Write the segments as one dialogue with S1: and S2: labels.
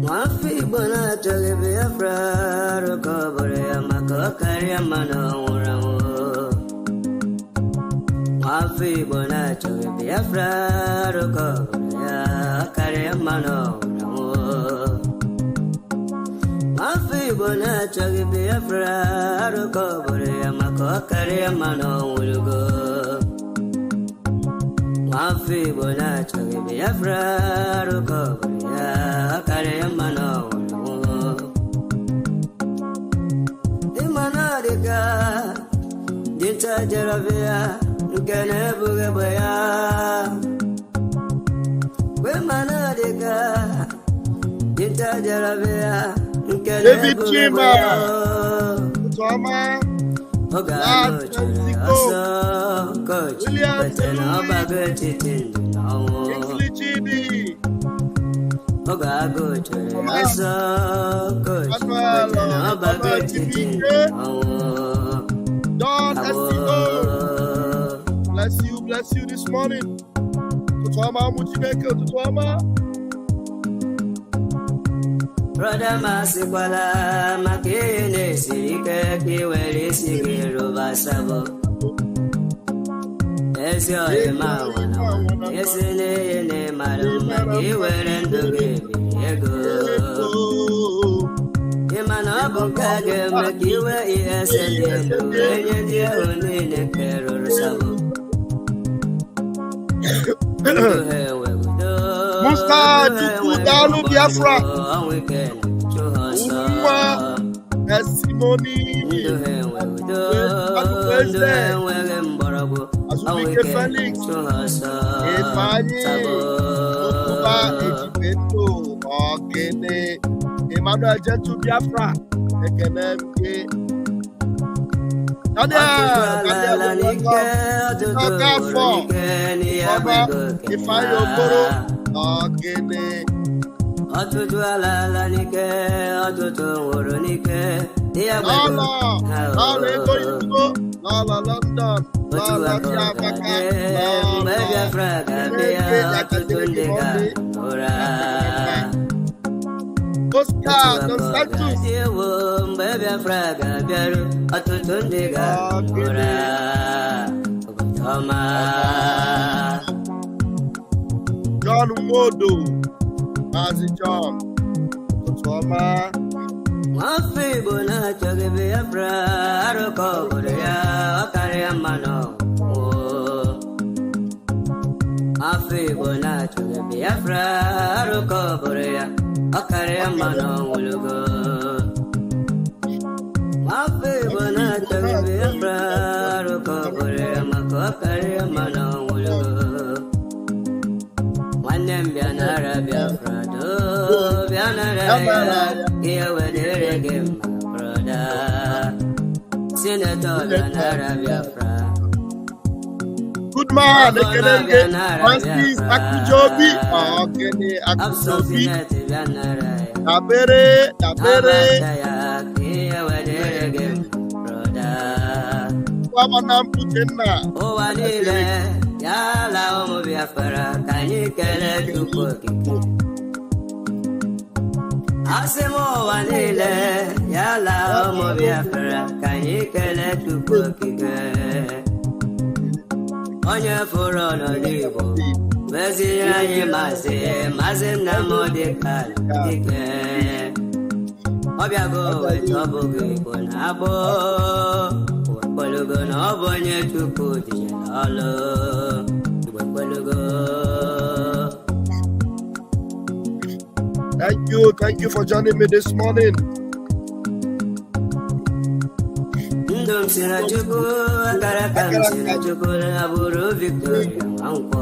S1: Wafi bona chage Biafra rukobore amako karia mano uramu. Wafi bona chage Biafra rukobore karia mano uramu. Wafi bona chage Biafra rukobore amako karia mano uramu. Wafi bona chage Biafra rukobore karia mano uramu. Imanarika jinta jarabia nkene bugabaya. Imanarika jinta jarabia nkene bugabaya. Oga asa coach betena bagati tindinawo. Oga coach asa coach betena bagati tindinawo.
S2: Bless you this morning. Tutwama mujibeke tutwama.
S1: Brother Masikwala makine sirike kiweli sigiru basabo. Esyo ema wana esene ne maruma kiwele nduge ego. Imana bukage makiwe esene nduge nye unine kero sabo.
S2: Musta Dalu Biafra. Testimony. Azubike Felix. Efanye. Okuba Ejibeto. Ogene. Emmanuel Jetu Biafra. Ekene mke. Ifeanyi Okoro Ogene.
S1: Ọtụtụ ala nike, ọtụtụ nwụrụ nike.
S2: N'ala ego Igbo, n'ala London, n'ala Chiamaka,
S1: mgbe Biafra ga-abịa, ọtụtụ ndị ga-ụra.
S2: Oscar Dos Santos.
S1: Mgbe Biafra ga-abịaru, ọtụtụ ndị ga-ụra. Obodo ọma.
S2: John Modo. Mazi John, Tutwama.
S1: Wafi bona chage Biafra aroko boreya akaria mano. Wafi bona chage Biafra aroko boreya akaria mano ulugo. Wafi bona chage Biafra aroko boreya mako akaria mano ulugo. Wanem bianara Biafra. Here where the reggae, my brother. Senator Bianara Biafra.
S2: Good man, Ekene, Francis Akujobi, Okene Akujobi. Dabere.
S1: Here where the reggae, brother.
S2: Wamanam Putenna.
S1: Oh, Anile, Yala Omo Biafra, can you get it to work? Asemo wanile yala omo Biafra kanyi kele tukokike. Onye furo no libo mezi anyi maze na modikal dike. Obiago wetobo gibo na abo wakolugo na obonye tuku dijelalo wakolugo.
S2: Thank you for joining me this morning.
S1: Ndom sina chuku akarakam sina chuku na buru Victoria Mangko.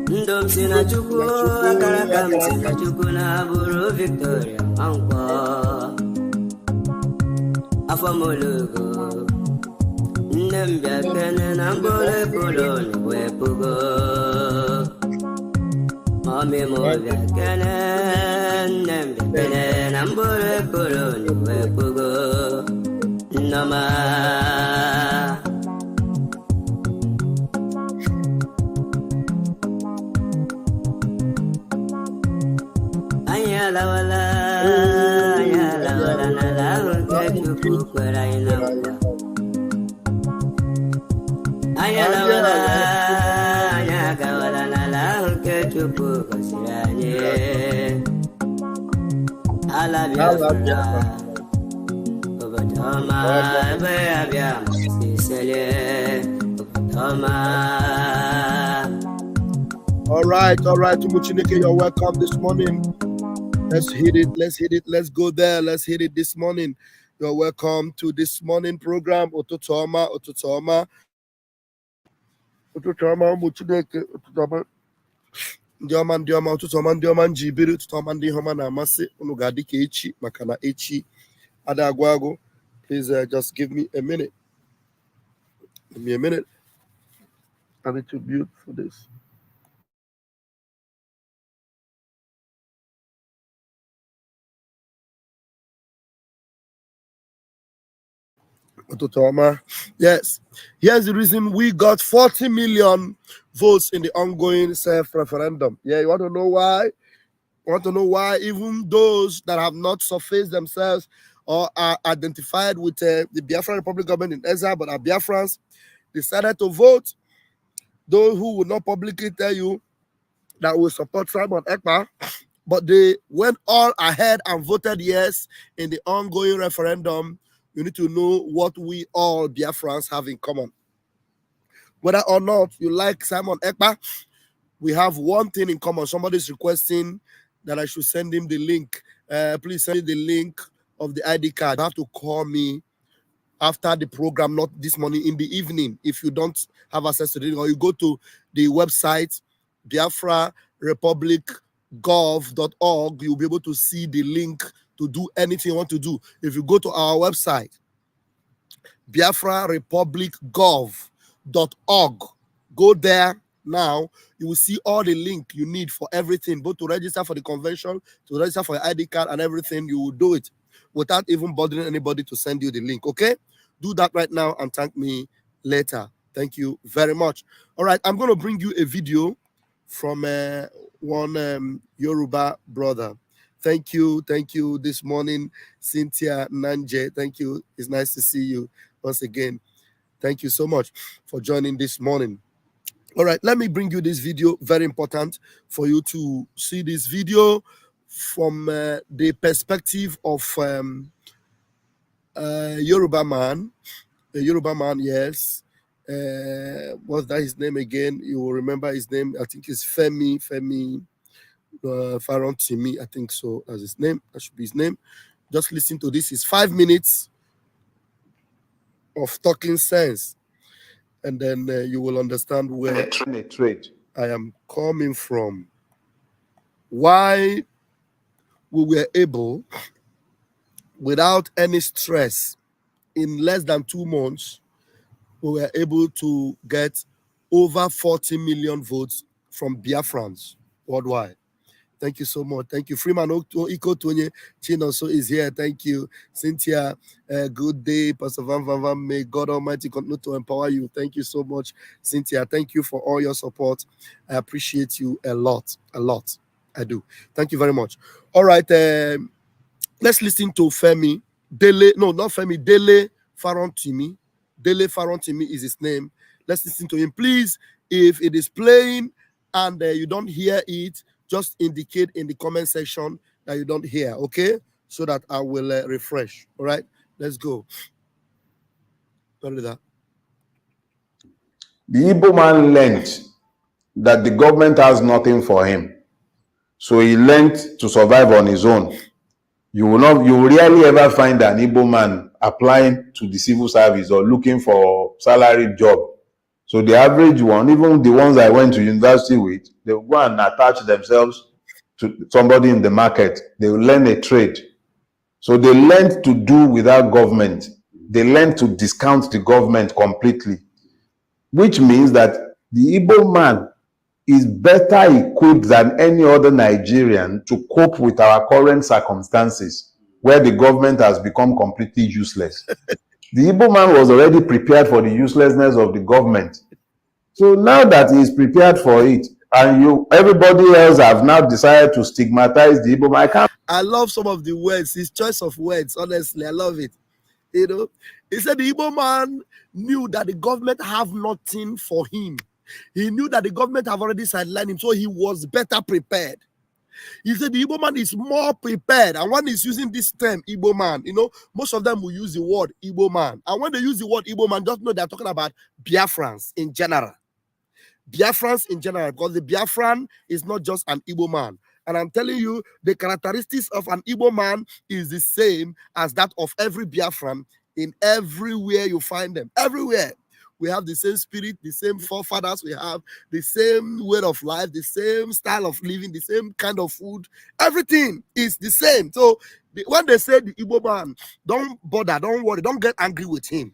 S1: Ndom sina chuku akarakam sina chuku na buru Victoria Mangko. Afamolugo Ndembia kene na mbole koloni wepugo. Mami movia kene, nembe kene, nambore koloni wepugo, nama. la wala na la ke chupu kwera ina kwa. Aya la wala na la ke chupu kwasiranye. Ala biafra. Obatoma beabia sisele. Obatoma.
S2: All right, Tumuchineke, you're welcome this morning. Let's hit it, let's go there, let's hit it this morning. You're welcome to this morning program. Ototoma, Muchineke, Ototoma, Ndioma, Njibiri, Ototoma, Ndihoma, Namase, Unugadi Kechi, Makana Echi, Adagwago. Please just give me a minute. I need to mute for this. Yes, here's the reason we got 40 million votes in the ongoing self-referendum. Yeah, you want to know why? Even those that have not surfaced themselves or are identified with the Biafran Republic government in exile but are Biafrans decided to vote. Those who will not publicly tell you that will support Simon Ekpa, but they went all ahead and voted yes in the ongoing referendum. You need to know what we all Biafrans have in common. Whether or not you like Simon Ekpa, we have one thing in common. Somebody's requesting that I should send him the link. Please send me the link of the ID card. You have to call me after the program, not this morning, in the evening. If you don't have access to it, or you go to the website, biafrarepublic.gov.org, you'll be able to see the link to do anything you want to do. If you go to our website, biafrarepublic.gov.org, go there now. You will see all the link you need for everything, both to register for the convention, to register for your ID card and everything. You will do it without even bothering anybody to send you the link. Okay, do that right now and thank me later. Thank you very much. All right, I'm going to bring you a video from one Yoruba brother. Thank you this morning, Cynthia Nanje. Thank you. It's nice to see you once again. Thank you so much for joining this morning. All right, let me bring you this video. Very important for you to see this video from the perspective of Yoruba man. A Yoruba man, yes. What's that his name again? You will remember his name. I think it's Femi Farantimi. I think so. As his name, that should be his name. Just listen to this. It's 5 minutes of talking sense, and then you will understand where I am coming from. Why we were able, without any stress, in less than 2 months, we were able to get over 40 million votes from Biafrans worldwide. Thank you so much. Thank you. Freeman Iko Tonye Chin also is here. Thank you. Cynthia, good day. Pastor Van Van Van. May God Almighty continue to empower you. Thank you so much, Cynthia. Thank you for all your support. I appreciate you a lot. I do. Thank you very much. All right. Let's listen to Femi Dele. No, not Femi. Dele Farantimi. Dele Farantimi is his name. Let's listen to him, please. If it is playing and you don't hear it, just indicate in the comment section that you don't hear, okay? So that I will refresh. All right, let's go. Don't do that.
S3: The Igbo man learned that the government has nothing for him, so he learned to survive on his own. You will rarely ever find an Igbo man applying to the civil service or looking for salaried job. So the average one, even the ones I went to university with, they will go and attach themselves to somebody in the market. They will learn a trade. So they learned to do without government. They learned to discount the government completely, which means that the Igbo man is better equipped than any other Nigerian to cope with our current circumstances, where the government has become completely useless. The Igbo man was already prepared for the uselessness of the government. So now that he is prepared for it, and everybody else have now decided to stigmatize the Igbo man.
S2: I love some of the words, his choice of words. Honestly, I love it. You know, he said the Igbo man knew that the government have nothing for him. He knew that the government have already sidelined him, so he was better prepared. He said the Igbo man is more prepared. And when he's using this term, Igbo man, most of them will use the word Igbo man. And when they use the word Igbo man, just know they're talking about Biafrans in general. Biafrans in general, because the Biafran is not just an Igbo man. And I'm telling you, the characteristics of an Igbo man is the same as that of every Biafran in everywhere you find them. Everywhere. We have the same spirit, the same forefathers, we have the same way of life, the same style of living, the same kind of food. Everything is the same. So when they say the Igbo man, don't bother, don't worry, don't get angry with him.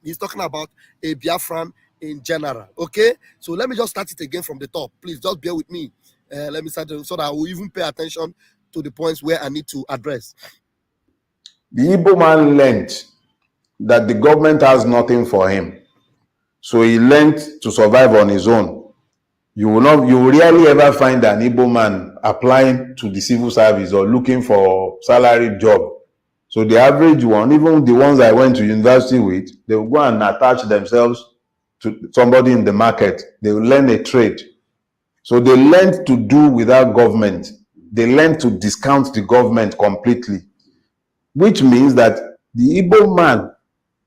S2: He's talking about a Biafran in general. Okay? So let me just start it again from the top. Please just bear with me. Let me start so that I will even pay attention to the points where I need to address.
S3: The Igbo man learned that the government has nothing for him. So he learned to survive on his own. You will rarely ever find an Igbo man applying to the civil service or looking for salary job. So the average one, even the ones I went to university with, they will go and attach themselves to somebody in the market. They will learn a trade. So they learned to do without government. They learned to discount the government completely, which means that the Igbo man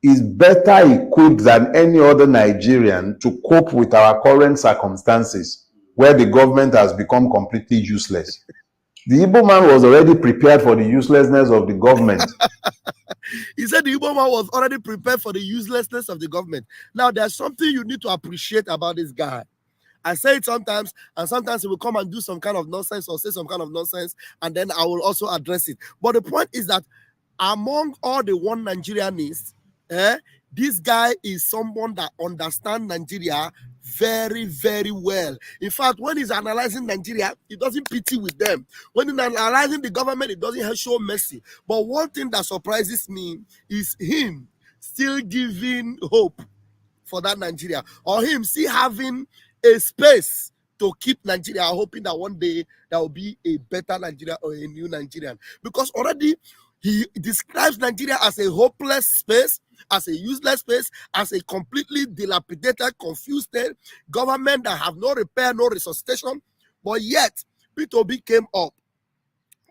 S3: is better equipped than any other Nigerian to cope with our current circumstances, where the government has become completely useless. The Igbo man was already prepared for the uselessness of the government.
S2: He said the Igbo man was already prepared for the uselessness of the government. Now, there's something you need to appreciate about this guy. I say it sometimes, and sometimes he will come and do some kind of nonsense or say some kind of nonsense, and then I will also address it. But the point is that among all the one Nigerianists, this guy is someone that understands Nigeria very, very well. In fact, when he's analyzing Nigeria, he doesn't pity with them. When he's analyzing the government, he doesn't show mercy. But one thing that surprises me is him still giving hope for that Nigeria, or him still having a space to keep Nigeria, hoping that one day there will be a better Nigeria or a new Nigerian. Because already he describes Nigeria as a hopeless space, as a useless space, as a completely dilapidated, confused government that have no repair, no resuscitation. But yet, P2B came up.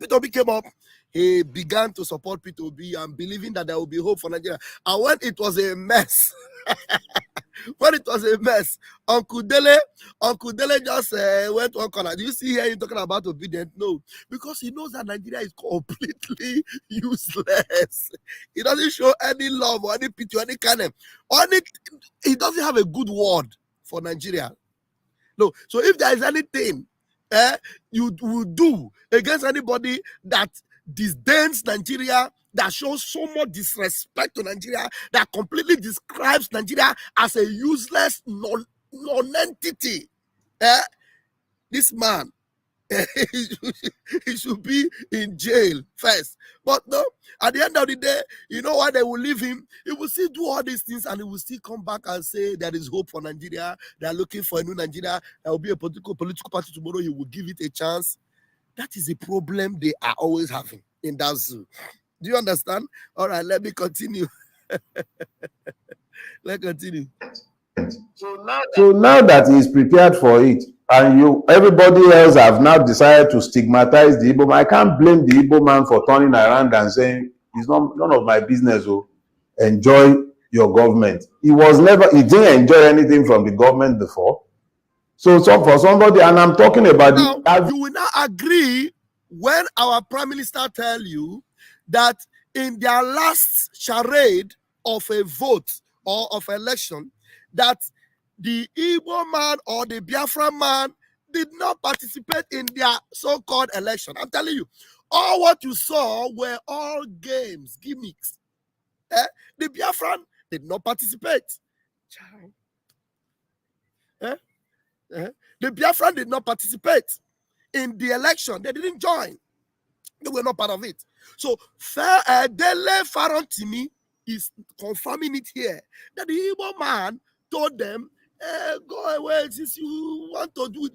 S2: P2B came up. He began to support P2B and believing that there will be hope for Nigeria. And when it was a mess, Uncle Dele just went one corner. Do you see here him talking about obedience? No, because he knows that Nigeria is completely useless. He doesn't show any love or any pity or any kind of, he doesn't have a good word for Nigeria. No, so if there is anything you will do against anybody that disdains Nigeria, that shows so much disrespect to Nigeria, that completely describes Nigeria as a useless non-entity, this man, he should be in jail first. But no, at the end of the day, you know why they will leave him? He will still do all these things and he will still come back and say there is hope for Nigeria. They are looking for a new Nigeria. There will be a political party tomorrow. He will give it a chance. That is a problem they are always having in that zoo. Do you understand? All right, let me continue. Let's continue.
S3: So now that he's prepared for it, and everybody else have now decided to stigmatize the Igbo man, I can't blame the Igbo man for turning around and saying, it's none of my business, oh, enjoy your government. He didn't enjoy anything from the government before. So for somebody, and I'm talking about
S2: now, you will not agree when our Prime Minister tell you that in their last charade of a vote or of election, that the Igbo man or the Biafra man did not participate in their so-called election. I'm telling you, all what you saw were all games, gimmicks. The Biafran did not participate. The Biafran did not participate in the election. They didn't join. They were not part of it. So, Dele Farantimi is confirming it here that the Igbo man told them Go away. Since you want to do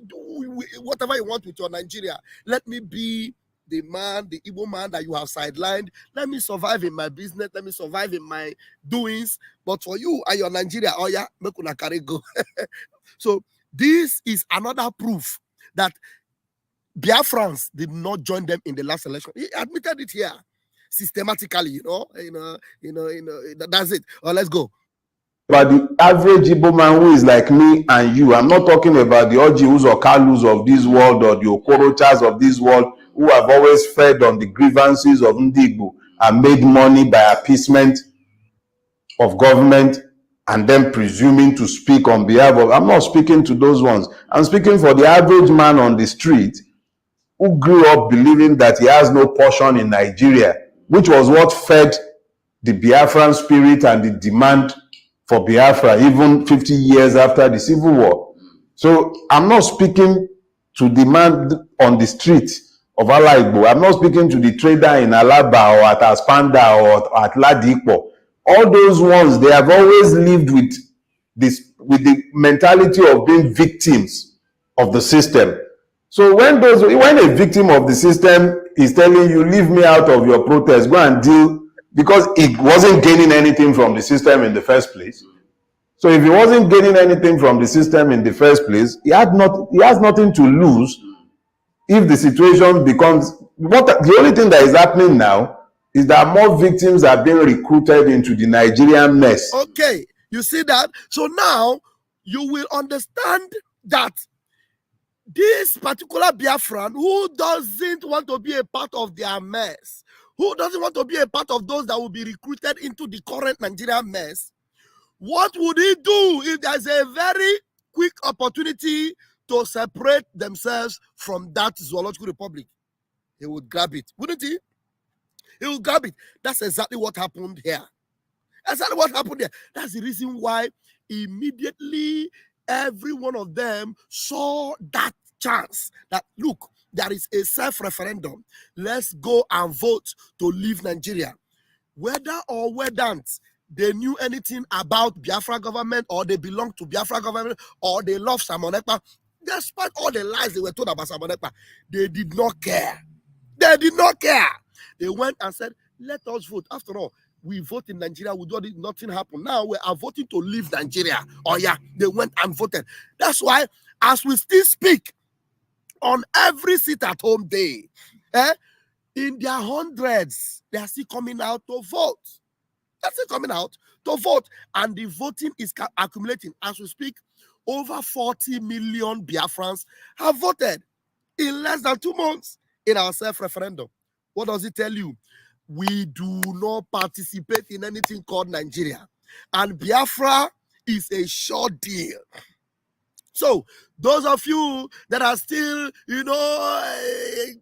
S2: whatever you want with your Nigeria, let me be the man, the Igbo man that you have sidelined. Let me survive in my business. Let me survive in my doings. But for you and your Nigeria, oh yeah, make una carry go. So this is another proof that BIAFRANS did not join them in the last election. He admitted it here systematically. That's it. Let's go.
S3: But the average Igbo man who is like me and you, I'm not talking about the Ojihus or Kalus of this world or the Okorochas of this world who have always fed on the grievances of Ndi Igbo and made money by appeasement of government and then presuming to speak on behalf of. I'm not speaking to those ones. I'm speaking for the average man on the street who grew up believing that he has no portion in Nigeria, which was what fed the Biafran spirit and the demand for Biafra even 50 years after the Civil War. So I'm not speaking to the man on the street of Alaigbo. I'm not speaking to the trader in Alaba or at Aspanda or at Ladipo. All those ones, they have always lived with the mentality of being victims of the system. So when a victim of the system is telling you, leave me out of your protest, go and deal, because it wasn't gaining anything from the system in the first place. So if he wasn't gaining anything from the system in the first place, he has nothing to lose if the situation becomes the only thing that is happening now is that more victims are being recruited into the Nigerian mess.
S2: Okay, you see that? So now you will understand that this particular Biafran who doesn't want to be a part of their mess, who doesn't want to be a part of those that will be recruited into the current Nigerian mess, what would he do if there's a very quick opportunity to separate themselves from that zoological republic? He would grab it, wouldn't he? He would grab it. That's exactly what happened here. Exactly what happened here. That's the reason why immediately every one of them saw that chance that, look, there is a self-referendum. Let's go and vote to leave Nigeria. Whether or whether they knew anything about Biafra government, or they belong to Biafra government, or they love Simon Ekpa, despite all the lies they were told about Simon Ekpa, they did not care. They did not care. They went and said, let us vote. After all, we vote in Nigeria, we do nothing happened. Now we are voting to leave Nigeria. Oh yeah, they went and voted. That's why, as we still speak, on every sit-at-home day, in their hundreds, they are still coming out to vote. They're still coming out to vote. And the voting is accumulating. As we speak, over 40 million Biafrans have voted in less than 2 months in our self-referendum. What does it tell you? We do not participate in anything called Nigeria. And Biafra is a short deal. So, those of you that are still,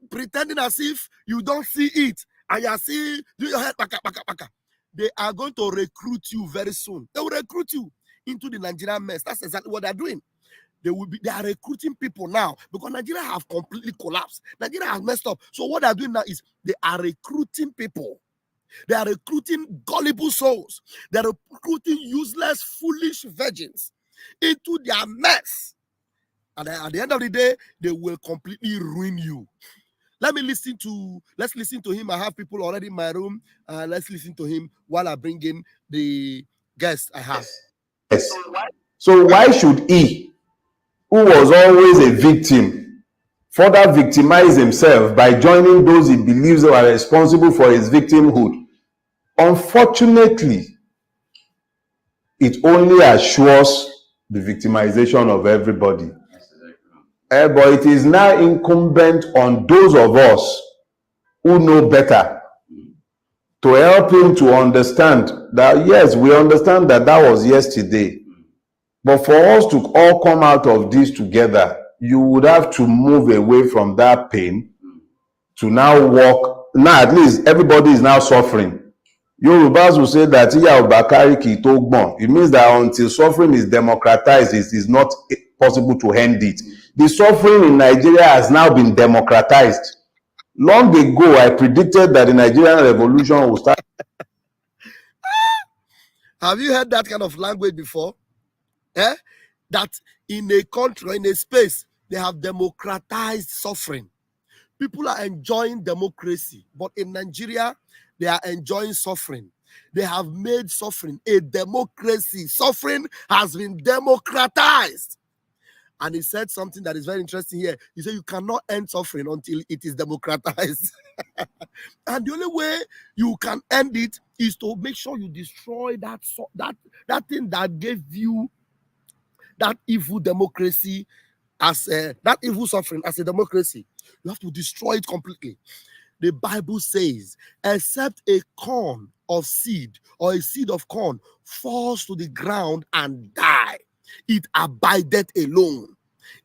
S2: pretending as if you don't see it, and you are still doing your head, baka, they are going to recruit you very soon. They will recruit you into the Nigerian mess. That's exactly what they're doing. They are recruiting people now because Nigeria have completely collapsed. Nigeria has messed up. So what they're doing now is they are recruiting people. They are recruiting gullible souls. They are recruiting useless, foolish virgins into their mess. And at the end of the day, they will completely ruin you. Let's listen to him. I have people already in my room. Let's listen to him while I bring in the guest I have.
S3: Yes. So why should he, who was always a victim, further victimize himself by joining those he believes are responsible for his victimhood? Unfortunately, it only assures the victimization of everybody. But it is now incumbent on those of us who know better to help him to understand that, yes, we understand that that was yesterday. But for us to all come out of this together, you would have to move away from that pain to now walk. Now, at least everybody is now suffering. Yorubas will say that it means that until suffering is democratized, it is not possible to end it. The suffering in Nigeria has now been democratized. Long ago, I predicted that the Nigerian revolution will start.
S2: Have you heard that kind of language before? That that in a country, in a space, they have democratized suffering. People are enjoying democracy, but in Nigeria, they are enjoying suffering. They have made suffering a democracy. Suffering has been democratized. And he said something that is very interesting here. He said you cannot end suffering until it is democratized. And the only way you can end it is to make sure you destroy that thing that gave you that evil democracy as that evil suffering as a democracy. You have to destroy it completely. The Bible says, except a corn of seed or a seed of corn falls to the ground and die, it abideth alone.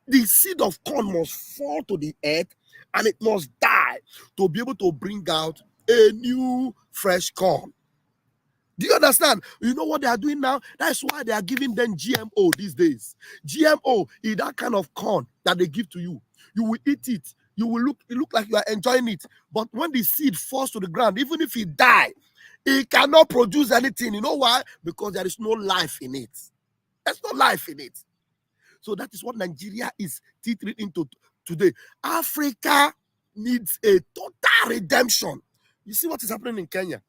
S2: The seed of corn must fall to the earth and it must die to be able to bring out a new fresh corn. Do you understand? You know what they are doing now? That's why they are giving them GMO these days. GMO is that kind of corn that they give to you. You will eat it. You will look like you are enjoying it. But when the seed falls to the ground, even if it dies, it cannot produce anything. You know why? Because there is no life in it. There's no life in it. So that is what Nigeria is teetering into today. Africa needs a total redemption. You see what is happening in Kenya?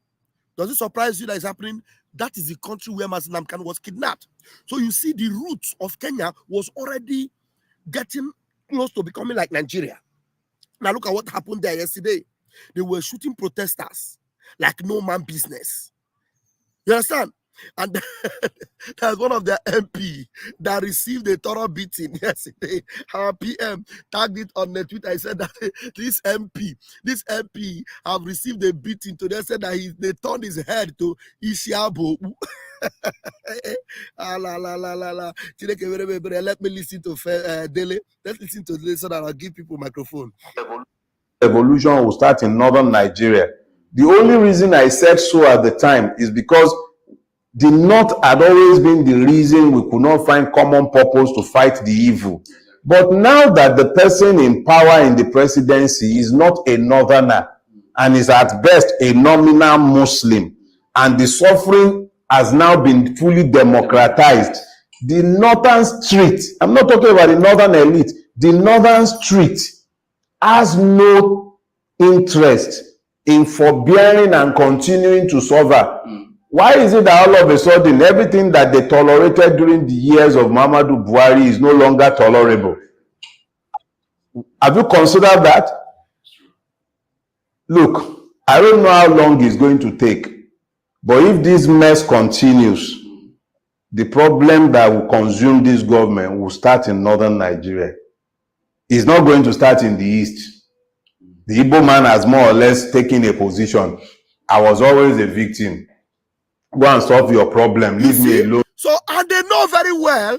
S2: Does it surprise you that is happening? That is the country where Mazi Nnamdi Kanu was kidnapped. So you see the roots of Kenya was already getting close to becoming like Nigeria. Now look at what happened there yesterday. They were shooting protesters like no man business. You understand? And there's one of their MP that received a thorough beating yesterday. Our PM tagged it on the Twitter. I said that this MP have received a beating today. Said that they turned his head to Ishiabo. Let me listen to Dele. Let's listen to Dele so that I'll give people microphone.
S3: Revolution will start in northern Nigeria. The only reason I said so at the time is because the North had always been the reason we could not find common purpose to fight the evil. But now that the person in power in the presidency is not a northerner and is at best a nominal Muslim, and the suffering has now been fully democratized, the northern street, I'm not talking about the northern elite, the northern street has no interest in forbearing and continuing to suffer. Why is it that all of a sudden everything that they tolerated during the years of Muhammadu Buhari is no longer tolerable? Have you considered that? Look, I don't know how long it's going to take, but if this mess continues, the problem that will consume this government will start in northern Nigeria. It's not going to start in the east. The Igbo man has more or less taken a position. I was always a victim. Go and solve your problem. Leave me alone.
S2: So, and they know very well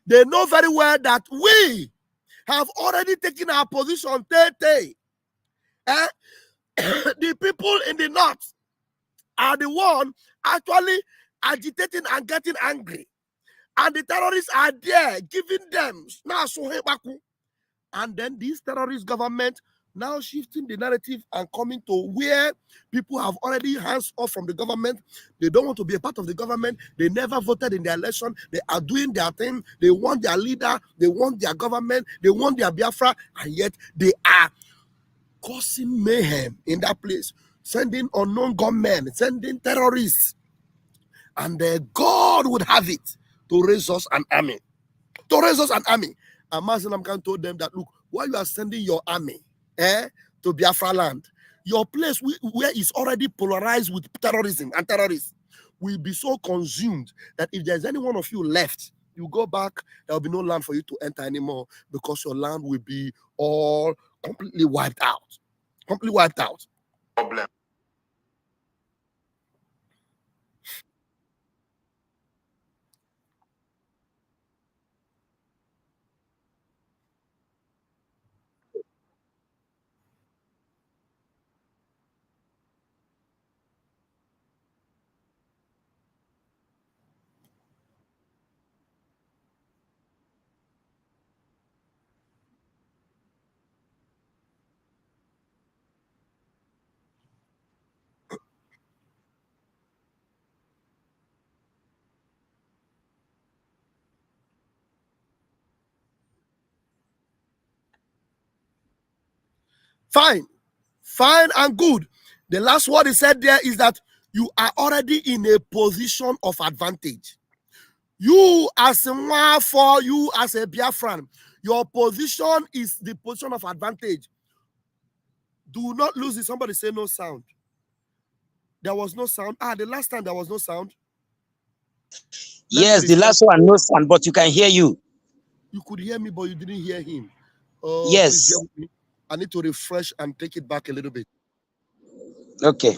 S2: that we have already taken our position. The people in the north are the one actually agitating and getting angry. And the terrorists are there giving them. And then this terrorist government now shifting the narrative and coming to where people have already hands off from the government. They don't want to be a part of the government. They never voted in the election. They are doing their thing. They want their leader. They want their government. They want their Biafra. And yet they are causing mayhem in that place, sending unknown gunmen, sending terrorists. And God would have it to raise us an army. To raise us an army. And Mazi Nnamdi Kanu told them that, look, while you are sending your army to Biafra land, your place where it's already polarized with terrorism and terrorists will be so consumed that if there's any one of you left, you go back, there will be no land for you to enter anymore because your land will be all completely wiped out. Completely wiped out. Problem. Fine. Fine and good. The last word he said there is that you are already in a position of advantage. You as a Nwafo, you as a Biafran, your position is the position of advantage. Do not lose it. Somebody say no sound. There was no sound. The last time there was no sound.
S4: Yes, the last one, no sound, but you can hear you.
S2: You could hear me, but you didn't hear him.
S4: Yes.
S2: I need to refresh and take it back a little bit.
S4: Okay.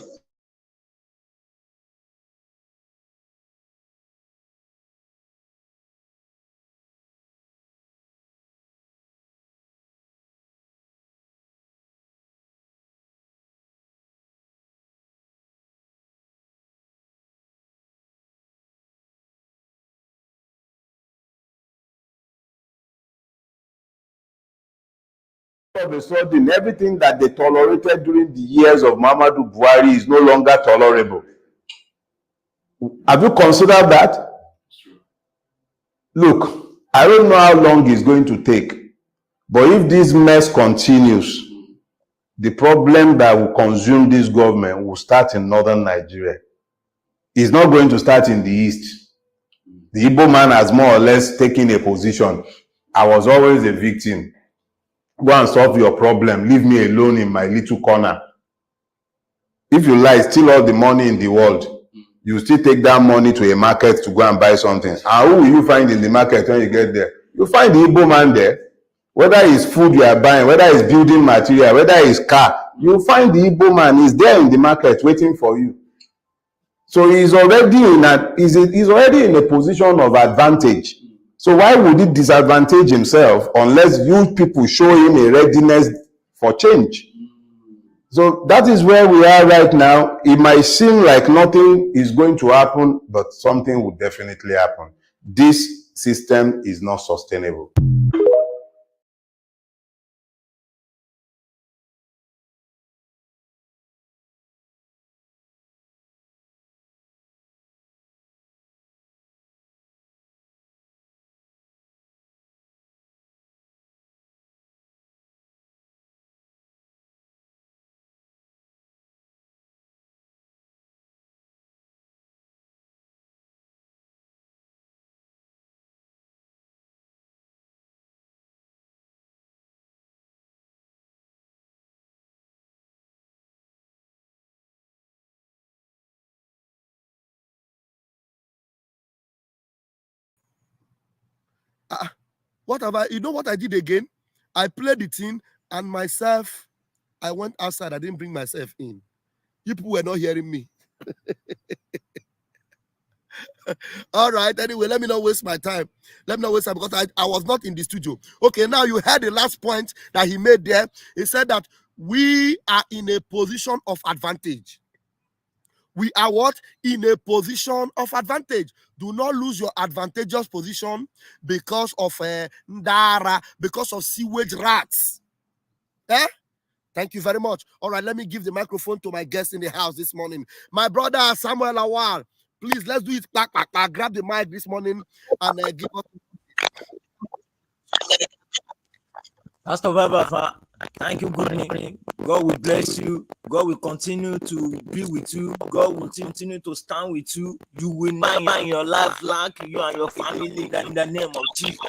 S3: All of a sudden, everything that they tolerated during the years of Muhammadu Buhari is no longer tolerable. Have you considered that? Look, I don't know how long it's going to take, but if this mess continues, the problem that will consume this government will start in northern Nigeria. It's not going to start in the east. The Igbo man has more or less taken a position. I was always a victim. Go and solve your problem. Leave me alone in my little corner. If you lie, steal all the money in the world. You still take that money to a market to go and buy something. And who will you find in the market when you get there? You find the Igbo man there. Whether it's food you are buying, whether it's building material, whether it's car, you find the Igbo man is there in the market waiting for you. So he's already in a position of advantage. So why would he disadvantage himself unless you people show him a readiness for change? So that is where we are right now. It might seem like nothing is going to happen, but something will definitely happen. This system is not sustainable.
S2: You know what I did again? I played it in, and myself, I went outside. I didn't bring myself in. People were not hearing me. All right. Anyway, let me not waste my time. Let me not waste time because I was not in the studio. Okay, now you heard the last point that he made there. He said that we are in a position of advantage. We are what? In a position of advantage. Do not lose your advantageous position because of Ndara, because of sewage rats. Eh? Thank you very much. All right, let me give the microphone to my guest in the house this morning. My brother, Samuel Awal. Please, let's do it. Grab the mic this morning and give us.
S5: Pastor Baba, thank you. Good morning. God will bless you. God will continue to be with you. God will continue to stand with you. You will not in your life lack you and your family in the name of Jesus.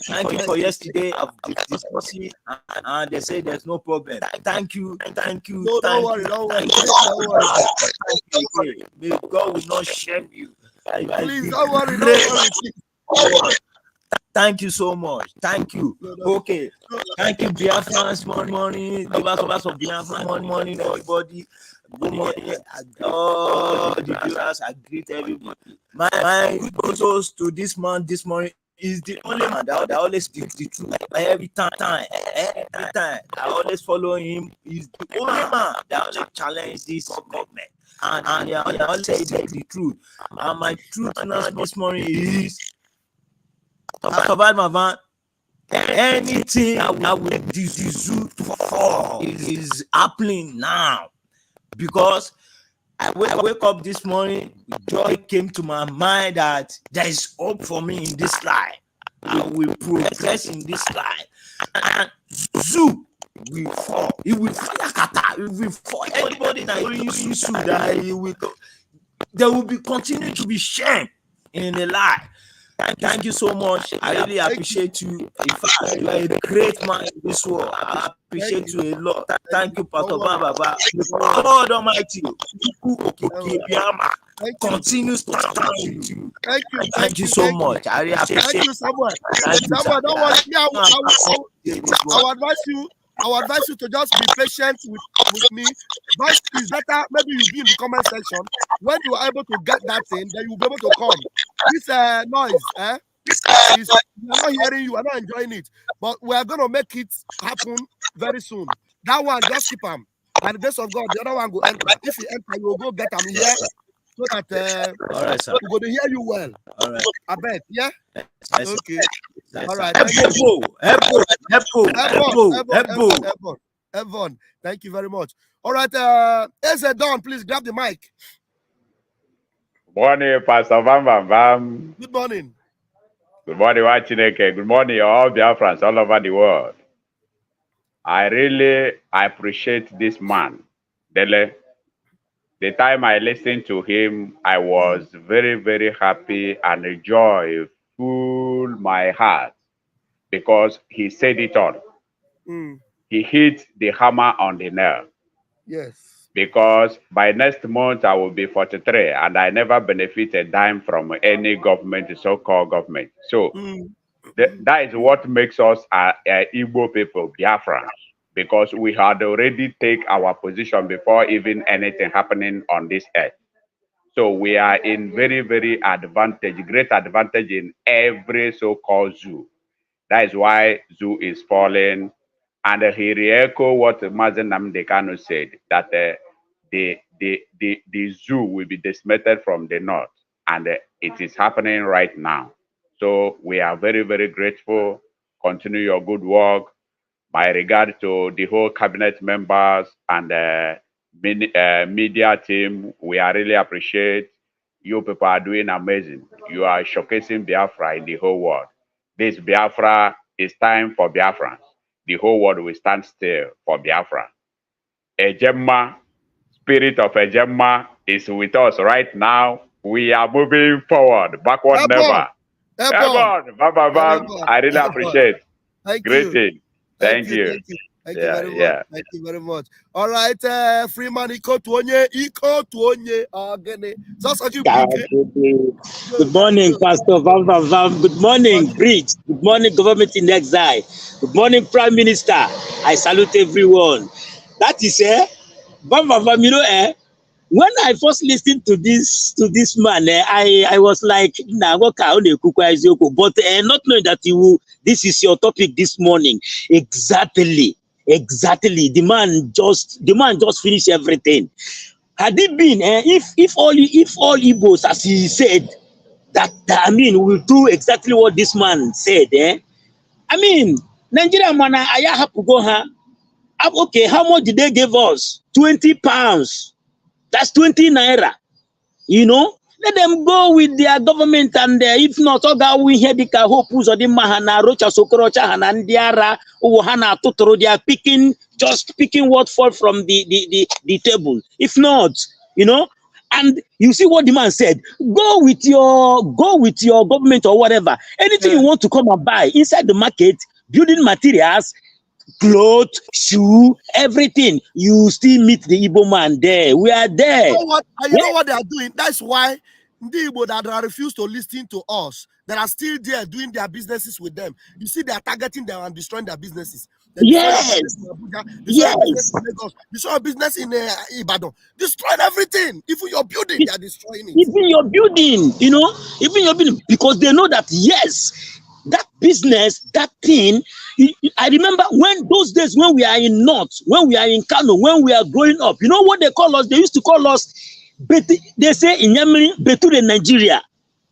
S5: Thank you for yesterday. I've discussed it and they say there's no problem. Thank you.
S2: No, don't worry.
S5: May God will not shame you.
S2: Please, don't worry.
S5: Thank you so much. Thank you. Okay. Thank you, BIAFRANS. Morning. Give us of BIAFRANS morning, everybody. Good morning. All the viewers, I greet everybody. My good to this man this morning is the only man that always speaks the truth. Every time, I always follow him. He's the only man that always challenges this government. And I always say the truth. And my truth now this morning is my van. Anything that will dissolve to fall is happening now. Because I wake up this morning, joy came to my mind that there is hope for me in this life. I will progress in this life. And zoo, we fall. He will fall. Anybody that use that he will go. There will be continue to be shame in the lie. Thank you so much. I really appreciate you. In fact, you are a great man in this world. I appreciate you a lot. Thank you, Pastor Baba. God Almighty, continues to stand with you. Thank you so much. I really appreciate
S2: Thank you, Samuel. Samuel, don't worry. I will advise you to just be patient with me. But it's better, maybe you be in the comment section. When you are able to get that thing, then you will be able to come. This noise, we are not hearing you, we are not enjoying it. But we are going to make it happen very soon. That one, just keep them. By the grace of God, the other one will enter. If you enter, you will go get them here. So that
S5: all right, sir.
S2: we're going to hear you well.
S5: All right.
S2: I bet, yeah?
S5: Yes,
S2: okay.
S5: Yes,
S2: all right. Ebon. Thank you very much. All right. Eze Don, please grab the mic.
S6: Morning, Pastor Bam Bam Bam.
S2: Good morning.
S6: Good morning, Wachineke. Good morning, all BIAFRANS all over the world. I really appreciate this man, Dele. The time I listened to him, I was very, very happy and joy filled my heart because he said it all. He hit the hammer on the nail.
S2: Yes.
S6: Because by next month, I will be 43 and I never benefit a dime from any government, so-called government. So that is what makes us Igbo people, Biafrans. Because we had already taken our position before even anything happening on this earth. So we are in very, very great advantage in every so-called zoo. That is why zoo is falling. And he re-echo what Mazen Namdekano said, that the zoo will be decimated from the north. And it is happening right now. So we are very, very grateful. Continue your good work. My regard to the whole cabinet members and media team, we are really appreciate you people are doing amazing. You are showcasing Biafra in the whole world. This Biafra is time for Biafrans. The whole world will stand still for Biafra. Ejemma, spirit of Ejemma is with us right now. We are moving forward, backward never. I really appreciate. Great thing. Thank you.
S2: Thank you very much. Thank you very much. All right, Freeman, Iko Tuonye,
S4: Good morning, Pastor Vam Vam Vam. Good morning, Bridge. Good morning, government in exile. Good morning, Prime Minister. I salute everyone. That is Vam Vam Vam, you know, when I first listened to this man, I was like, nah, but not knowing that this is your topic this morning. Exactly. The man just finished everything. Had it been, if all Igbos, as he said, that I mean, will do exactly what this man said, I mean, Nigeria man, I have to go, okay, how much did they give us? 20 pounds. That's 20 naira. You know, let them go with their government, and if not, we hear the kahopus or the mahana rocha sokorocha hanandiara uhana tutoro. They are picking what fall from the table. If not, you know, and you see what the man said. Go with your government or whatever. Anything you want to come and buy inside the market, building materials, clothes, shoe, everything, you still meet the Igbo man there. We are there.
S2: You know what they are doing? That's why the Igbo that refuse to listen to us, that are still there doing their businesses with them. You see, they are targeting them and destroying their businesses.
S4: Yes.
S2: Destroy a business in Ibadan. Destroying everything. Even your building, they are destroying it.
S4: Even your building, you know, because they know that, yes, that business, that thing. I remember when those days when we are in North, when we are in Kano, when we are growing up, you know what they call us? They used to call us, they say in Yamini, Beture Nigeria.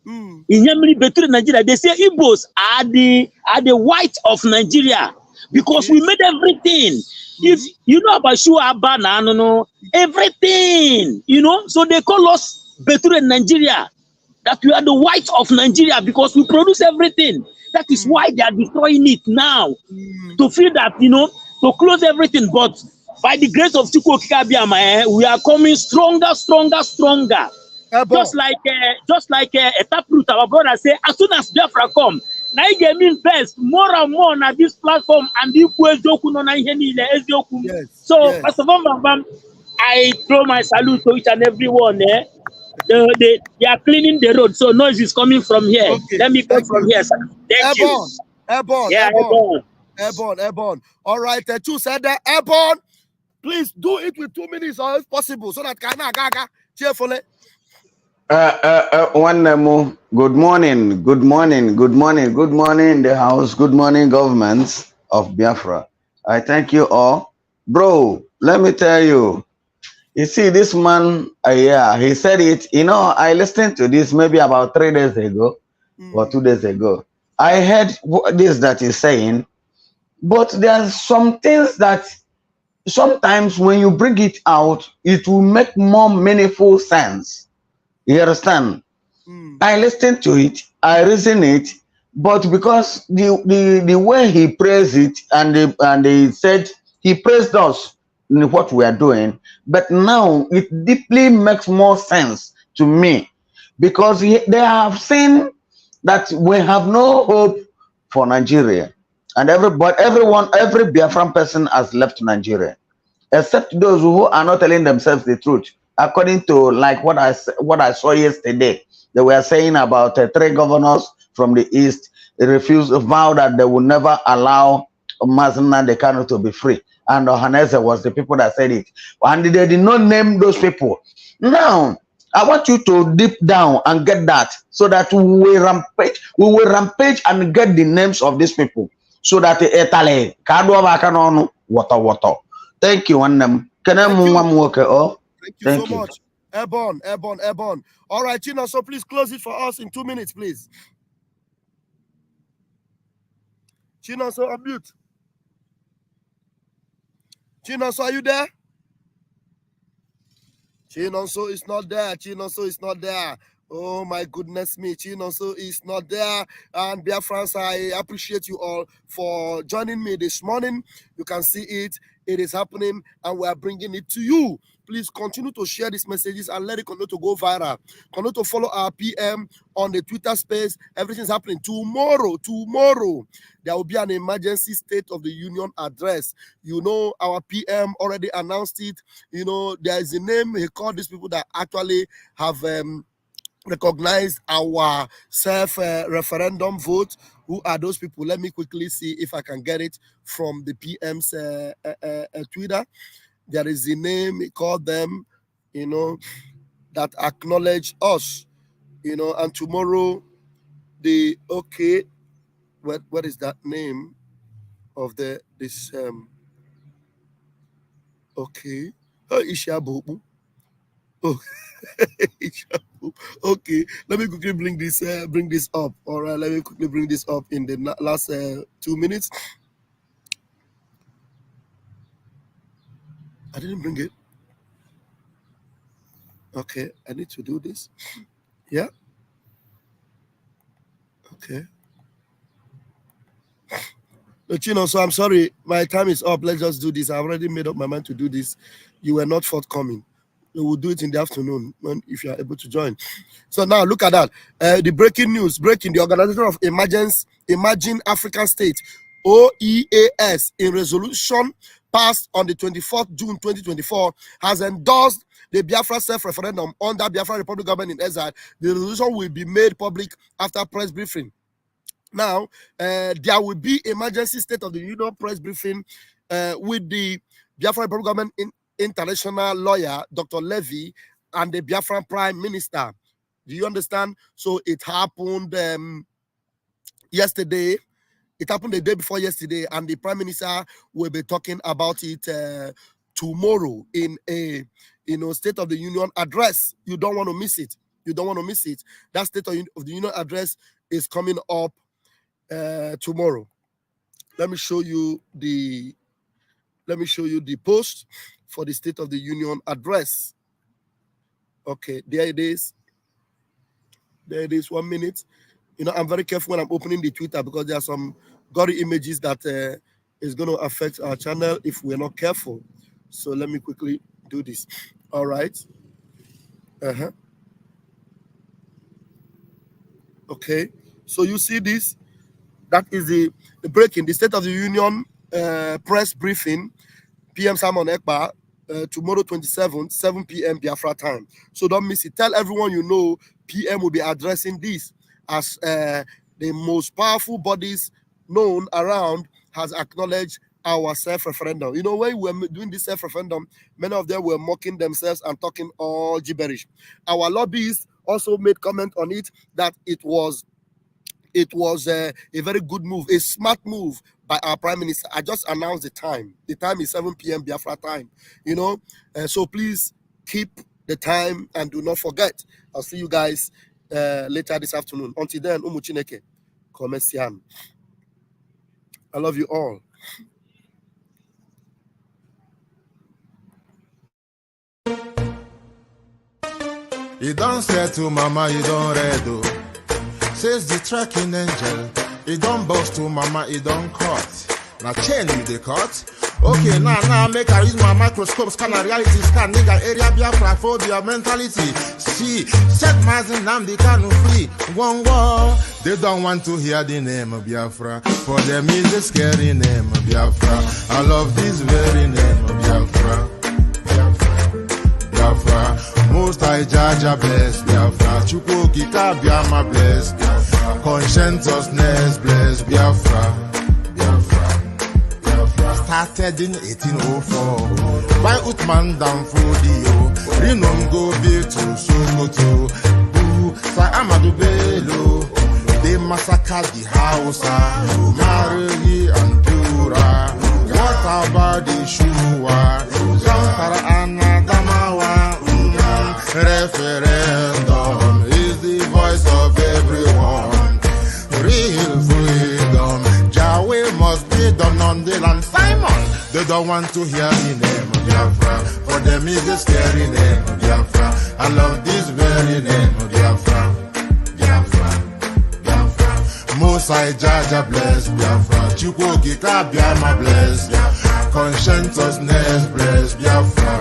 S4: In Yamini, Beture Nigeria, they say Igbos are the white of Nigeria because we made everything. If you know about Shuaba, no, everything, you know, so they call us Beture Nigeria. That we are the white of Nigeria because we produce everything. That is why they are destroying it now. To feel that, you know, to close everything. But by the grace of Chukwu Okike, we are coming stronger. Just like a taproot, our brother say, as soon as Biafra come, now you get me invest more and more on this platform and
S2: Yes,
S4: so
S2: yes.
S4: first of all, I throw my salute to each and every one. They are cleaning the road, so noise is coming from here.
S2: Okay,
S4: Let me go from here, sir. Thank you.
S2: Airborne. All right, Chu said that airborne. Please do it with 2 minutes or if possible, so that Gaga cheerfully.
S3: One more. Good morning, the house. Good morning, governments of Biafra. I thank you all, bro. Let me tell you. You see, this man, he said it. You know, I listened to this maybe about 3 days ago or 2 days ago. I heard this that he's saying, but there are some things that sometimes when you bring it out, it will make more meaningful sense. You understand? I listened to it, I reason it, but because the way he praised it and he said he praised us in what we are doing, but now it deeply makes more sense to me because they have seen that we have no hope for Nigeria, and every Biafran person has left Nigeria, except those who are not telling themselves the truth. According to like what I saw yesterday, they were saying about 3 governors from the east refused to vow that they will never allow Mazina Dekano to be free, and Ohaneze was the people that said it, and they did not name those people. Now I want you to deep down and get that, so that we will rampage and get the names of these people, so that water. Thank you, Annam. Can I move one more?
S2: Thank you so much. Airborne. All right, Chino, so please close it for us in 2 minutes, please. Chino, so unmute. Chino, so are you there? Chino, so is not there. Oh my goodness me, Chino, so is not there. And BIAFRANS, I appreciate you all for joining me this morning. You can see it is happening, and we are bringing it to you. Please continue to share these messages and let it continue to go viral. Continue to follow our PM on the Twitter space. Everything's happening. Tomorrow, there will be an emergency State of the Union address. You know, our PM already announced it. You know, there is a name he called these people that actually have recognized our referendum vote. Who are those people? Let me quickly see if I can get it from the PM's Twitter. There is a name, he called them, you know, that acknowledge us, you know, and tomorrow what is that name of this Ishabu. Oh, okay, let me quickly bring this up. All right, let me quickly bring this up in the last 2 minutes. I didn't bring it. Okay, I need to do this. Yeah. Okay. Chino, so I'm sorry, my time is up. Let's just do this. I've already made up my mind to do this. You were not forthcoming. We will do it in the afternoon if you are able to join. So now look at that. The breaking news. The Organization of Emerging African States, OEAS, in resolution passed on the 24th June 2024, has endorsed the Biafra self-referendum under Biafra Republic government in exile. The resolution will be made public after press briefing. Now, there will be emergency State of the Union press briefing with the Biafra Republic government international lawyer, Dr. Levy, and the Biafran Prime Minister. Do you understand? So it happened yesterday. It happened the day before yesterday, and the Prime Minister will be talking about it tomorrow in a State of the Union address. You don't want to miss it. That State of the Union address is coming up tomorrow. Let me show you the post for the State of the Union address. Okay, there it is. 1 minute. You know, I'm very careful when I'm opening the Twitter because there are some gory images that is going to affect our channel if we're not careful. So let me quickly do this. All right. Okay. So you see this? That is the breaking, the State of the Union press briefing, PM Simon Ekpa, tomorrow 27th, 7 p.m. Biafra time. So don't miss it. Tell everyone you know PM will be addressing this as the most powerful bodies known around has acknowledged our self-referendum. You know, when we were doing this self-referendum, many of them were mocking themselves and talking all gibberish. Our lobbyists also made comment on it that it was a very good move, a smart move by our Prime Minister. I just announced the time. The time is 7 p.m. Biafra time, you know. So please keep the time and do not forget. I'll see you guys later this afternoon. Until then, Umuchineke, Komesian. I love you all.
S7: You don't say to mama, you don't read, oh. Says the tracking angel. You don't boast to mama, you don't cut. Now chain you the cut. Okay, now make I use my microscope, scan a reality, scan nigga area Biafra phobia mentality. See, set Mazin Namdi Kanu free. One war. They don't want to hear the name of Biafra. For them is a scary name of Biafra. I love this very name of Biafra. Biafra, most I judge a bless Biafra. Chukwuki Biafra bless Biafra. Conscientiousness bless Biafra. Started in 1804 by Uthman Danfodio. Rinom go be to Sokoto. Sa Amadou Bello. They massacred the Hausa, Marili and Pura. What about the Shua? Zamfara and Adamawa. Referendum is the voice of everyone. Real freedom, Yahweh must be done on the land. Simon, they don't want to hear the name of Biafra. For them is the scary name of Biafra. I love this very name of Biafra. Mosai Jaja bless Biafra. Chukwuki Biafra bless Biafra. Conscientiousness bless Biafra.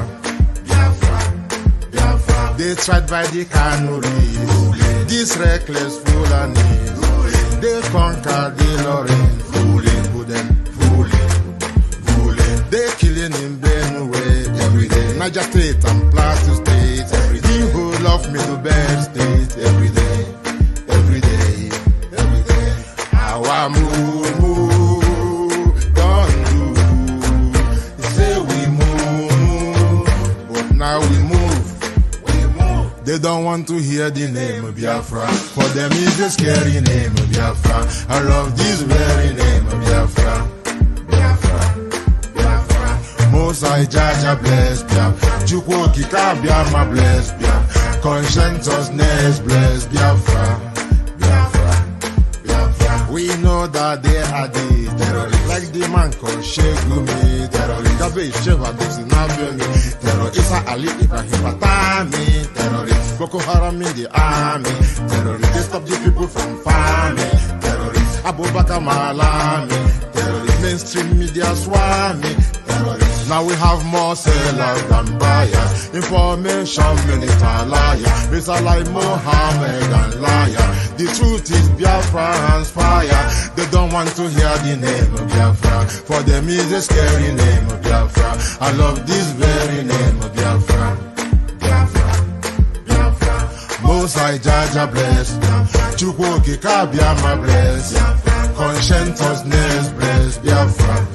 S7: They tried by the canories. This reckless foolanies. They conquered the Lorraine. Fooling. They killing in Benue every day. Niger State and Plateau State every day. People love me to bed state every day. Our move, don't do. Say we move, but now we move. They don't want to hear the name of Biafra. For them is the scary name of Biafra. I love this very name of Biafra. Mosai Jaja bless Biafra. Chukwuki Biafra bless Biafra. Conscientiousness bless Biafra. We know that they are the terrorists. Like the man called Shegumi, terrorist. Gabe Sheva Dixinabi, terrorist. Isa Ali Ibrahim Patami, terrorist. Boko Haram in the army, terrorist. They stop the people from farming, terrorist. Abu Bakr Malami, terrorist. Mainstream media swami, terrorist. Now we have more sellers than buyers. Information minister liar. Mr. like Mohammed and liar. The truth is Biafran's fire. They don't want to hear the name of Biafra. For them is a scary name of Biafra. I love this very name of Biafra. Mosai Jaja bless. Chukwuki Biafra bless. Conscientiousness bless Biafra.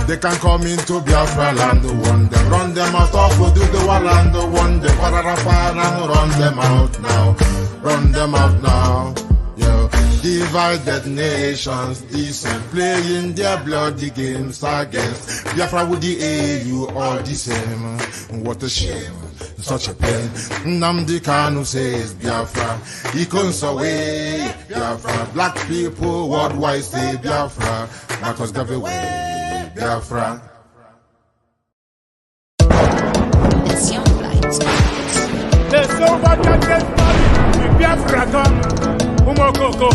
S7: They can come into Biafra land, run them out of the land, and run them out now. Yo, divided nations, decent, playing their bloody games against Biafra with the AU, all the same. What a shame, such a pain. Nnamdi Kanu says Biafra, he comes away. Biafra, black people worldwide say Biafra, Marcus Gaveway. Biafra.
S8: It's your flight.
S9: There's so much Biafra come. Umokoko.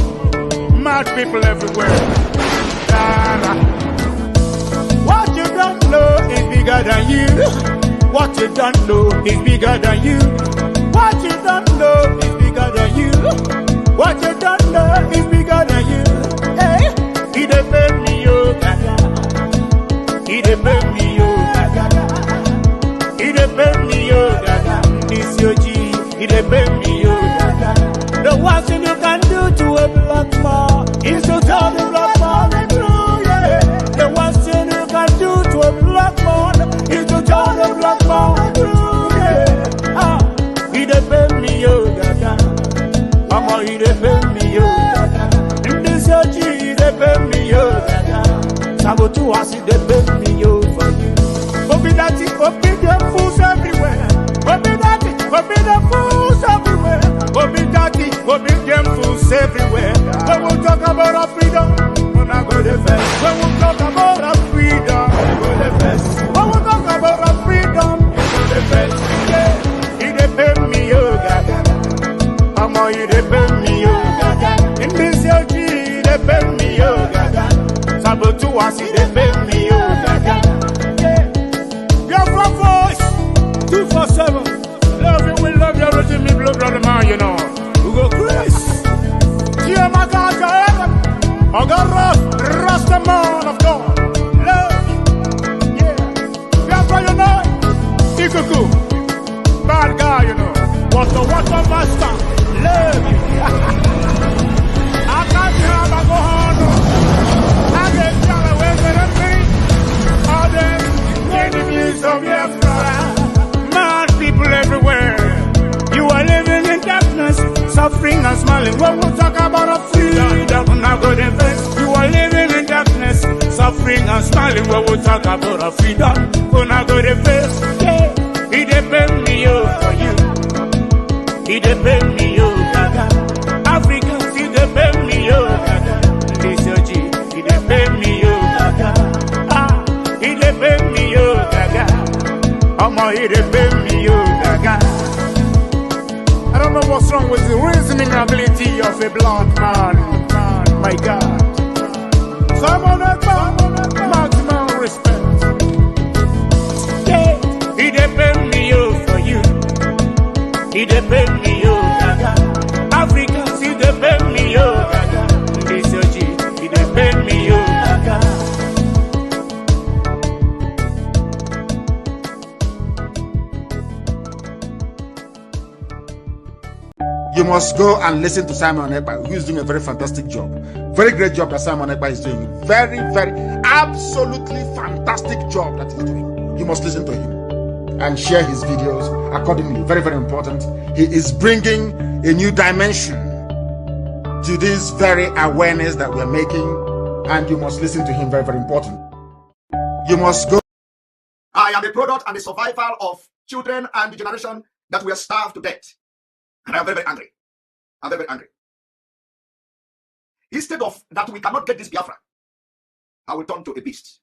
S9: Mad people everywhere. What you don't know is bigger than you. What you don't know is bigger than you. What you don't know is bigger than you. What you don't know is bigger than you. Hey, he dey pay me, oh, gaga. He dey pay me, oh, gaga. He dey pay me, oh, gaga. This your G, he dey pay me, oh, gaga. The worst thing you can do to a black man is to tell the black man the truth, yeah. The worst thing you can do to a black man is to tell the black man the truth, yeah. Ah, he dey pay me, oh, gaga. Mama, he dey pay me, oh, gaga. In this your G, he dey pay me, oh, gaga. Sabotu was he dey pay me, oh, for you. Obi daddy, obi them fools everywhere. Obi daddy, obi them fools everywhere. Obi daddy, obi them fools everywhere. When we talk about our freedom, we're not going to face. When we talk about our freedom, we're going to face. When we talk about our freedom, we're going to face. Yeah, he dey pay me, oh, gaga. Mama, he dey pay me, oh, gaga. In this your G, he dey pay me, oh, gaga. Sabotu was he dey pay me, oh, gaga. Biafra voice 247. Love you, we love you, Roger, me blood brother man, you know. We go Chris. Dear my God, I got Rasta man of God. Love you. Yeah. Biafra, you know. Ikuku. Bad guy, you know. Water master. Love you. I can't have a go on. I get down away with a thing. All them enemies of Biafra. Mad people everywhere. You are living in darkness, suffering and smiling. When we talk about a freedom, we're not going to face. You are living in darkness, suffering and smiling. When we talk about a freedom, we're not going to face. Yeah. He dey pay me, oh, for you. He dey pay me, oh, gaga. Africans, he dey pay me, oh, gaga. This your G, he dey pay me, oh, gaga. Ah, he dey pay me, oh, gaga. Omo, he dey pay me, oh, gaga. I don't know what's wrong with the reasoning ability of a black man. My God. So I'm on a maximum respect. Yeah, he dey pay me, oh, for you. He dey pay me, oh, gaga. Africans, he dey pay me, oh, gaga. This your G, he dey pay me, oh, gaga.
S7: You must go and listen to Simon Ekpa, who is doing a very fantastic job. Very great job that Simon Ekpa is doing. Very, very, absolutely fantastic job that he's doing. You must listen to him and share his videos accordingly. Very, very important. He is bringing a new dimension to this very awareness that we're making, and you must listen to him. Very, very important. You must go.
S10: I am the product and the survival of children and the generation that were starved to death. And I'm very, very angry. I'm very, very angry. Instead of that, we cannot get this Biafra. I will turn to a beast.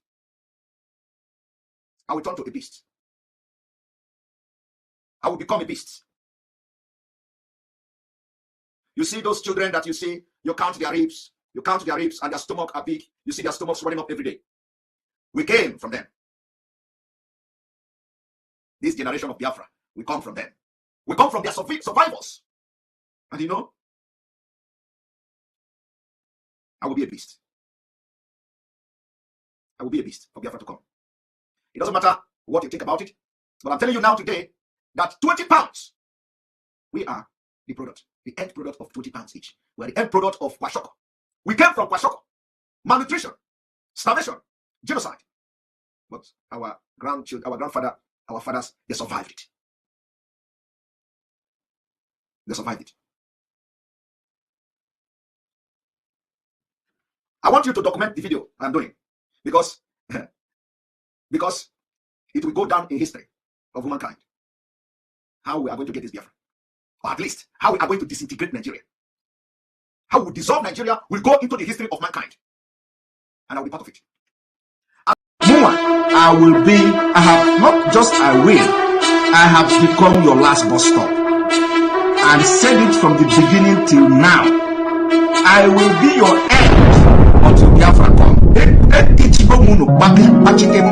S10: I will turn to a beast. I will become a beast. You see those children that you see, you count their ribs, and their stomach are big. You see their stomachs running up every day. We came from them. This generation of Biafra, we come from them. We come from their survivors. And you know, I will be a beast. I will be a beast for Biafra to come. It doesn't matter what you think about it, but I'm telling you now today that 20 pounds, we are the product, the end product of 20 pounds each. We are the end product of Kwashoko. We came from Kwashoko. Malnutrition, starvation, genocide. But our grandchildren, our grandfather, our fathers, they survived it. They survived it. I want you to document the video I'm doing because it will go down in history of humankind. How we are going to get this Biafra. Or at least, how we are going to disintegrate Nigeria. How we dissolve Nigeria will go into the history of mankind. And I will be part of it.
S11: I will be, I have not just I will, I have become your last bus stop. And said it from the beginning till now. I will be your end until Biafra comes. Etigo munu bachikem.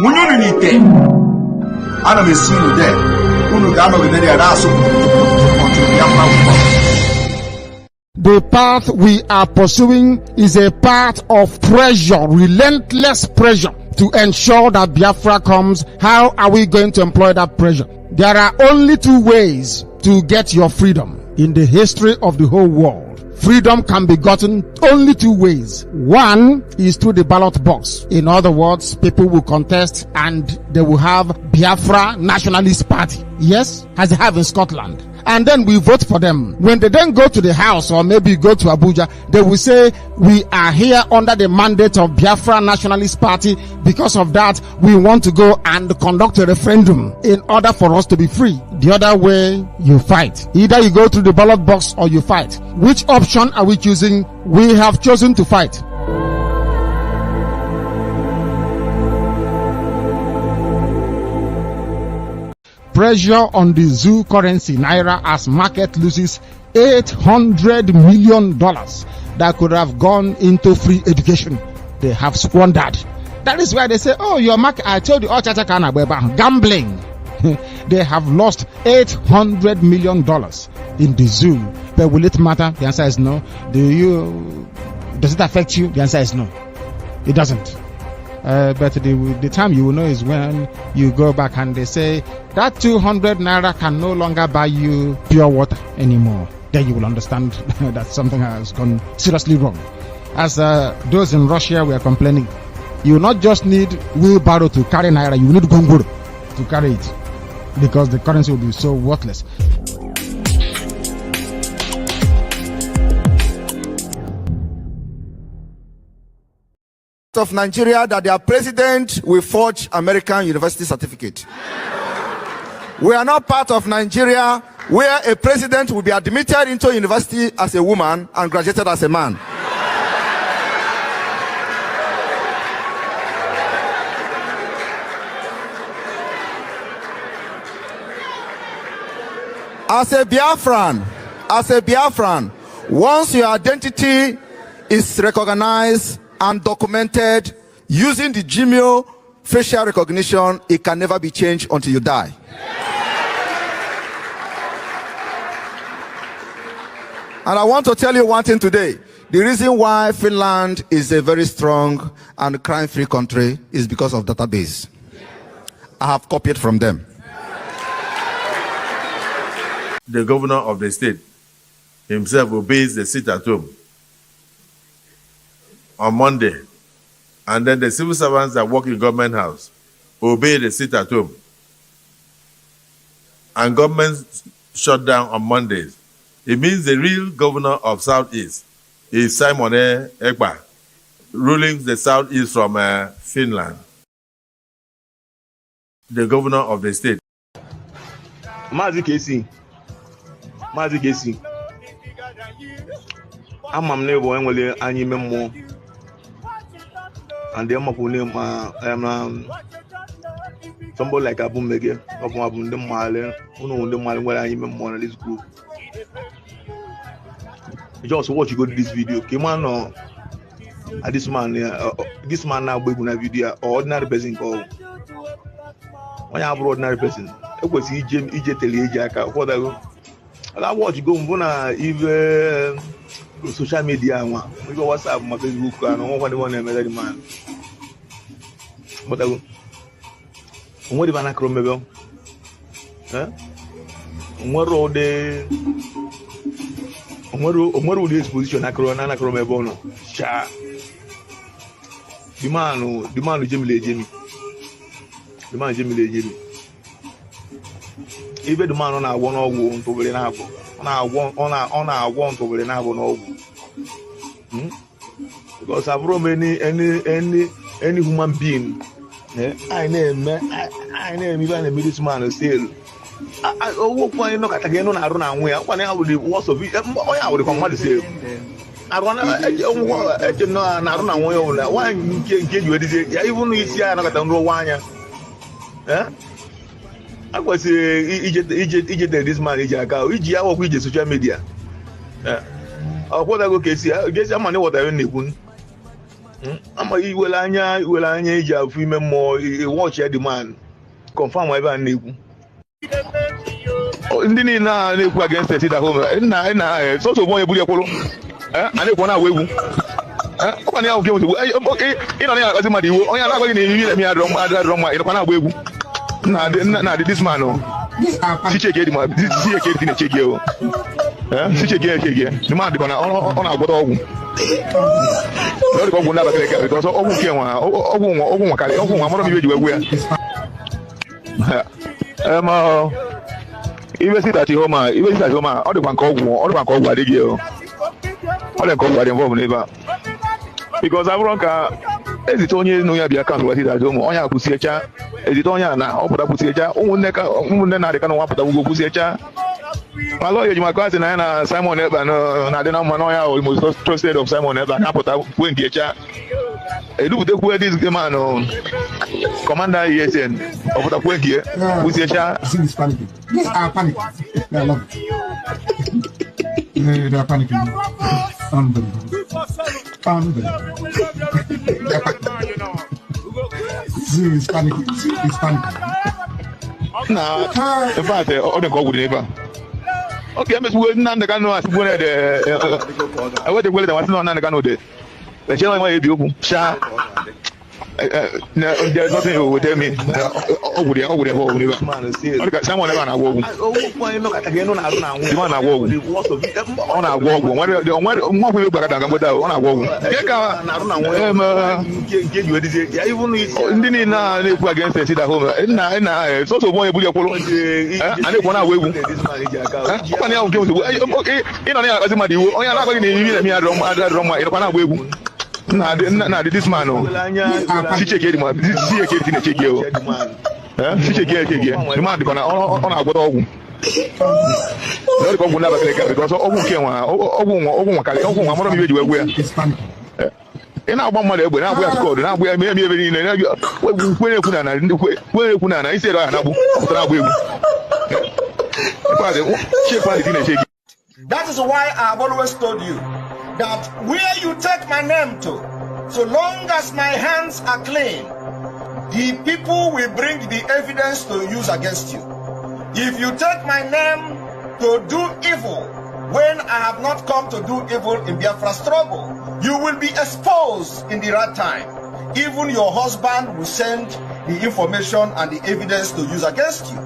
S11: Munyu nite. Ana mesinu de. Unu gano gideri araso until Biafra will come.
S9: The path we are pursuing is a path of pressure, relentless pressure to ensure that Biafra comes. How are we going to employ that pressure? There are only two ways to get your freedom in the history of the whole world. Freedom can be gotten only two ways. One is through the ballot box. In other words, people will contest and they will have Biafra Nationalist Party. Yes, as they have in Scotland. And then we vote for them. When they then go to the house or maybe go to Abuja, they will say, we are here under the mandate of Biafra Nationalist Party. Because of that, we want to go and conduct a referendum in order for us to be free. The other way, you fight. Either you go through the ballot box or you fight. Which option are we choosing? We have chosen to fight. Pressure on the zoo currency naira as market loses $800 million that could have gone into free education. They have squandered. That is why they say, oh, your market, I told you, gambling. They have lost $800 million in the zoo. But will it matter? The answer is no. Does it affect you? The answer is no. It doesn't. But the time you will know is when you go back and they say that 200 naira can no longer buy you pure water anymore. Then you will understand that something has gone seriously wrong. As those in Russia were complaining, you will not just need wheelbarrow to carry naira, you need gongoro to carry it because the currency will be so worthless.
S10: Of Nigeria that their president will forge American university certificate. We are not part of Nigeria where a president will be admitted into university as a woman and graduated as a man. As a Biafran, once your identity is recognized and documented using the Gmail facial recognition, it can never be changed until you die. And I want to tell you one thing today. The reason why Finland is a very strong and crime-free country is because of database. I have copied from them.
S12: The governor of the state himself obeys the sit at home on Monday, and then the civil servants that work in government house obey the sit at home, and government shut down on Mondays. It means the real governor of Southeast is Simon Ekpa, ruling the Southeast from Finland. The governor of the state.
S13: Mazi Kesi. Amam nebo enwele anyi memo. And the Amapu name somebody like Abu Mege, of Abu the Male, who know the Male where I am on this group. Just watch you go to this video. Came on this man now going a video or ordinary person call. When I have ordinary person, it was EJ Telejaka. What I watch go if social media, we go WhatsApp, my Facebook, and all one man. But I what if I not remember? What road the exposition? I can't remember. No, cha. The man, Jimmy. Even the man on our one or one to be on our one to be because I've run any human being. I name even a middleman still. I walk one knock at again on our own way. One hour with the worst of it. I would come to say. I want to know an hour. Why can't you even if you are not at the one? I was Egypt this man Egypt I work with the social media. What I go see, I guess I'm money what I need. ama iwele anya iji afụ ime mmụọ watch the man confirm ebe a na-ekwu ndị niile na-ekwu against the city home nna sọsọ onye ebuli ekwụrụ a na-ekwu na-agwa egwu ọkwana ya oke ị nọ na-akọzi mmadụ iwu onye na-agwaghị na ihe na-eme adịrọ mma ịnọkwa na-agwa egwu na this man sicheke dị na-echegi ewu sicheke echegi the man dịkwa na ọ na-agwọta ọgwụ ọ dịka ọgwụ na-abakalị ka ọsọ ọgwụ nke nwa ọgwụ nwakarị ọgwụ nwa mara m ibe ji wegwu ya ibe sitachi homa ọ dịkwa nke ọgwụ adịghị ọ dị nke ọgwụ adị mbọ n'ebe a because abụrụ ka ezite onye nụ ya bịa akaụntụ wa sitachi homa onye akwụsiecha ezite onye a na ọpụta kwụsiecha ụmụnne na-adịka na nwa pụta gwugo kwụsiecha ma lọya ejimaka asị na ya na Simon Ekpa na-adị na mma n'ọnya o most trusted of Simon Ekpa na-apụta kwue nkecha eduputekwu this man Commander ESN ọpụta kwue nke kwụsiecha
S7: These are panicking. They are loving. They are panicking. Unbelievable. They are panicking. Zoo is panicking. Zoo is panicking.
S13: Nah, in fact, all the go with neighbor. Okay, I'm just waiting on the canoe. I wait to wait. I want to know on the canoe. The channel might be open. No, there's nothing you will tell me. Someone ever na walk. On a walk. One will back down on a walk. Didn't now against the city home. And so one will follow. And if one away, okay, in on the Madi, only I'm not going to me. I don't know. Na this man sicheke dị ma sicheke dị na-echegi o sicheke echegi the man dị kana ọ na-agwọta ọgwụ ọ dị ka ọgwụ na-abakalị ka because ọgwụ nke nwa ọgwụ nwakarị ọgwụ nwa mara m ibe ji wegwu ya ị na-agba mmadụ egbe na-agba ya skọdụ na-agba ya mee ebe niile kwenye ekwu na isi ere ọha na-agbụ ọpụtara agba egwu chekwa dị na-echegi.
S10: That is why I have always told you that where you take my name to, so long as my hands are clean, the people will bring the evidence to use against you. If you take my name to do evil, when I have not come to do evil in Biafra struggle, you will be exposed in the right time. Even your husband will send the information and the evidence to use against you.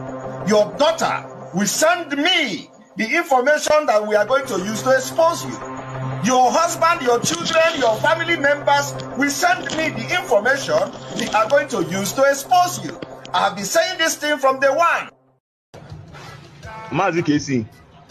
S10: Your daughter will send me the information that we are going to use to expose you. Your husband, your children, your family members will send me the information we are going to use to expose you. I have been saying this thing from day one.
S13: Mazi KC.